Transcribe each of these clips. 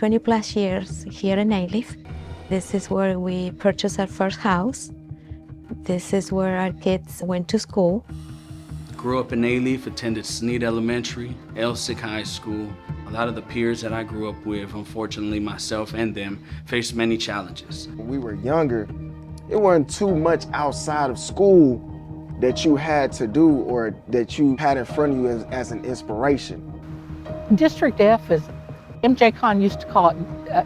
20 plus years here in Alief. This is where we purchased our first house. This is where our kids went to school. Grew up in Alief, attended Sneed Elementary, Elsick High School. A lot of the peers that I grew up with, unfortunately myself and them, faced many challenges. When we were younger, it wasn't too much outside of school that you had to do or that you had in front of you as an inspiration. District F is, MJ Kahn used to call it,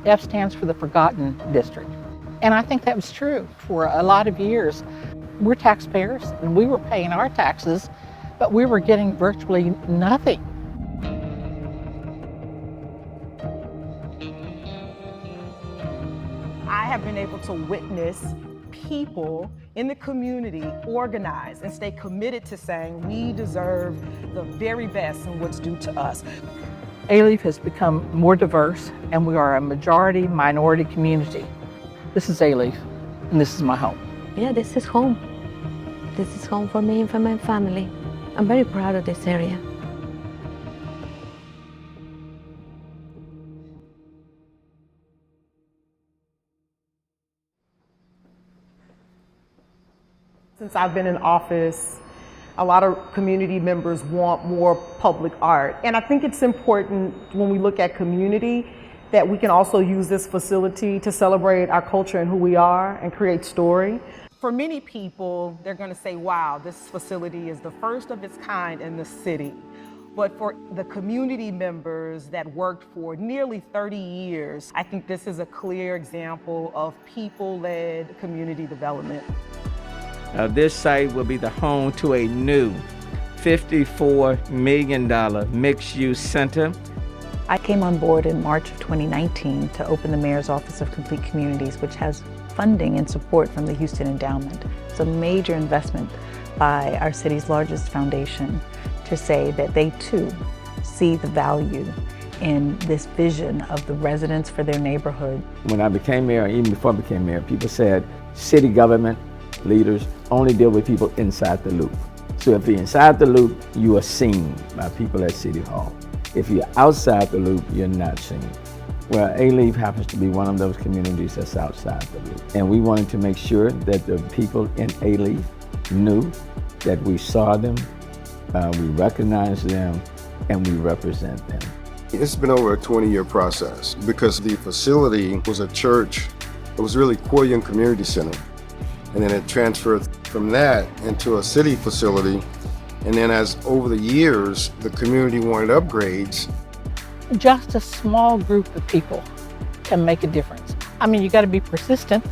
F stands for the Forgotten District. And I think that was true for a lot of years. We're taxpayers and we were paying our taxes, but we were getting virtually nothing. I have been able to witness people in the community organize and stay committed to saying we deserve the very best in what's due to us. Alief has become more diverse and we are a majority minority community. This is Alief and this is my home. Yeah, this is home. This is home for me and for my family. I'm very proud of this area. Since I've been in office, a lot of community members want more public art. And I think it's important when we look at community that we can also use this facility to celebrate our culture and who we are and create story. For many people, they're going to say, wow, this facility is the first of its kind in the city. But for the community members that worked for nearly 30 years, I think this is a clear example of people-led community development. This site will be the home to a new $54 million mixed-use center. I came on board in March of 2019 to open the Mayor's Office of Complete Communities, which has funding and support from the Houston Endowment. It's a major investment by our city's largest foundation to say that they too see the value in this vision of the residents for their neighborhood. When I became mayor, even before I became mayor, people said city government leaders only deal with people inside the loop. So if you're inside the loop, you are seen by people at City Hall. If you're outside the loop, you're not seen. Well, Alief happens to be one of those communities that's outside the loop. And we wanted to make sure that the people in Alief knew that we saw them, we recognized them, and we represent them. It's been over a 20-year process because the facility was a church. It was really Korean Community Center. And then it transferred from that into a city facility. And then as over the years, the community wanted upgrades. Just a small group of people can make a difference. I mean, you got to be persistent.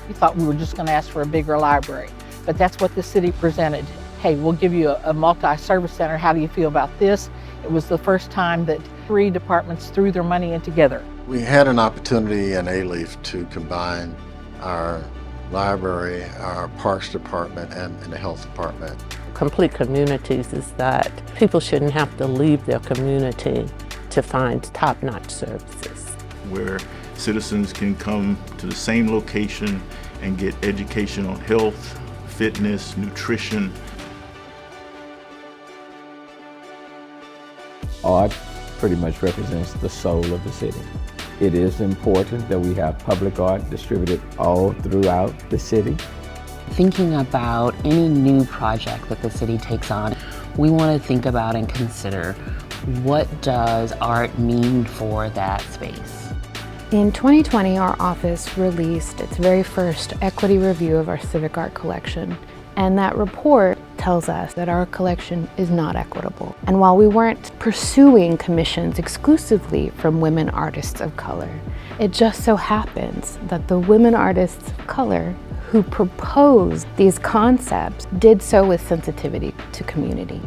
We thought we were just going to ask for a bigger library, but that's what the city presented. Hey, we'll give you a multi-service center. How do you feel about this? It was the first time that 3 departments threw their money in together. We had an opportunity in Alief to combine our library, our parks department, and the health department. Complete communities is that people shouldn't have to leave their community to find top-notch services. Where citizens can come to the same location and get education on health, fitness, nutrition. Art pretty much represents the soul of the city. It is important that we have public art distributed all throughout the city. Thinking about any new project that the city takes on, we want to think about and consider what does art mean for that space. In 2020, our office released its very first equity review of our Civic art collection. And that report tells us that our collection is not equitable. And while we weren't pursuing commissions exclusively from women artists of color, it just so happens that the women artists of color who proposed these concepts did so with sensitivity to community.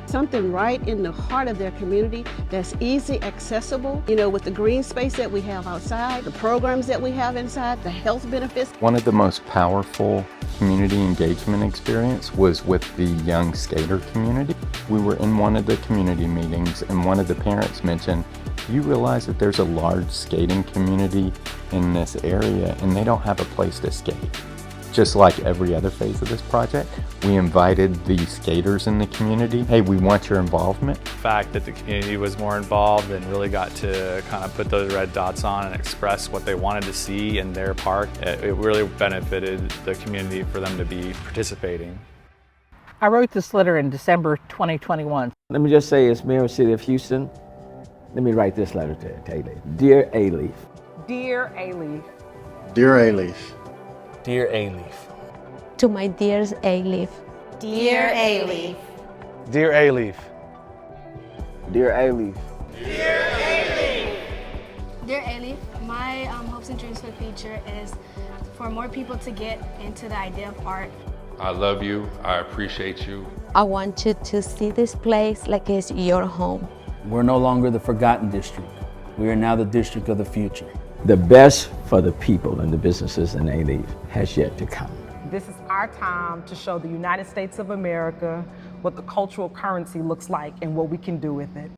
Something right in the heart of their community that's easy accessible, you know, with the green space that we have outside, the programs that we have inside, the health benefits. One of the most powerful community engagement experience was with the young skater community. We were in one of the community meetings and one of the parents mentioned, you realize that there's a large skating community in this area and they don't have a place to skate. Just like every other phase of this project, we invited the skaters in the community. Hey, we want your involvement. The fact that the community was more involved and really got to kind of put those red dots on and express what they wanted to see in their park, it really benefited the community for them to be participating. I wrote this letter in December 2021. Let me just say, as Mayor of the City of Houston, let me write this letter to Alief. Dear Alief. Dear Alief. Dear Alief. Dear Alief. To my dears Alief. Dear Alief. Dear Alief. Dear Alief. Dear Alief. Dear Alief, my hopes and dreams for the future is for more people to get into the idea of art. I love you. I appreciate you. I want you to see this place like it's your home. We're no longer the forgotten district. We are now the district of the future. The best for the people and the businesses in Alief has yet to come. This is our time to show the United States of America what the cultural currency looks like and what we can do with it.